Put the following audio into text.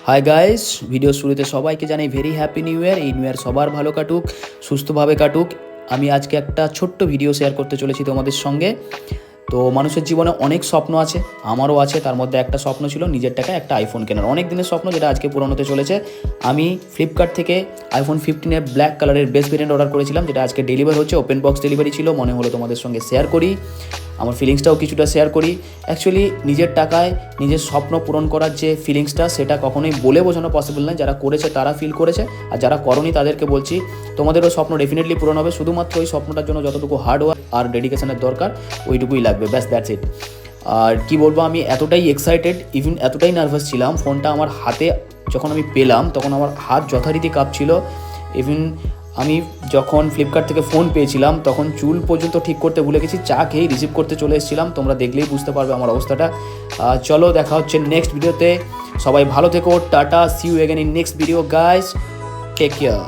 Hi guys, video শুরুতে সবাইকে জানাই ভেরি হ্যাপি নিউ ইয়ার। এই নিউ ইয়ার সবার ভালো কাটুক, সুস্থভাবে কাটুক। আমি আজকে একটা ছোট্ট ভিডিও শেয়ার করতে চলেছি তোমাদের সঙ্গে। তো মানুষের জীবনে অনেক স্বপ্ন আছে, আমারও আছে। তার মধ্যে একটা স্বপ্ন ছিল নিজের টাকায় একটা আইফোন কেনার, অনেক দিনের স্বপ্ন, যেটা আজকে পূরণ হতে চলেছে। আমি ফ্লিপকার্ট থেকে আইফোন 15 ব্ল্যাক কালারের বেস্ট ভেরিয়েন্ট অর্ডার করেছিলাম, যেটা আজকে ডেলিভার হচ্ছে। ওপেন বক্স ডেলিভারি ছিল, মনে হলো তোমাদের সঙ্গে শেয়ার করি, আমার ফিলিংসটাও কিছুটা শেয়ার করি। অ্যাকচুয়ালি নিজের টাকায় নিজের স্বপ্ন পূরণ করার যে ফিলিংসটা, সেটা কখনোই বলে বোঝানো পসিবল নয়। যারা করেছে তারা ফিল করেছে, আর যারা করনি তাদেরকে বলছি তোমাদেরও স্বপ্ন ডেফিনেটলি পূরণ হবে। শুধুমাত্র ওই স্বপ্নটার জন্য যতটুকু হার্ডওয়ার্ক আর ডেডিকেশনের দরকার, ওইটুকুই লাগবে, ব্যাস, দ্যাটস ইট। আর কি বলবো, আমি এতটাই এক্সাইটেড, ইভেন এতটাই নার্ভাস ছিলাম। ফোনটা আমার হাতে যখন আমি পেলাম, তখন আমার হাত যথারীতি কাঁপছিল। ইভেন আমি যখন ফ্লিপকার্ট থেকে ফোন পেয়েছিলাম, তখন চুল পর্যন্ত ঠিক করতে ভুলে গেছি, চা খেয়েই রিসিভ করতে চলে এসেছিলাম। তোমরা দেখলেই বুঝতে পারবে আমার অবস্থাটা। চলো, দেখা হচ্ছে নেক্সট ভিডিওতে। সবাই ভালো থেকো, tata, see you again in next video guys, take care.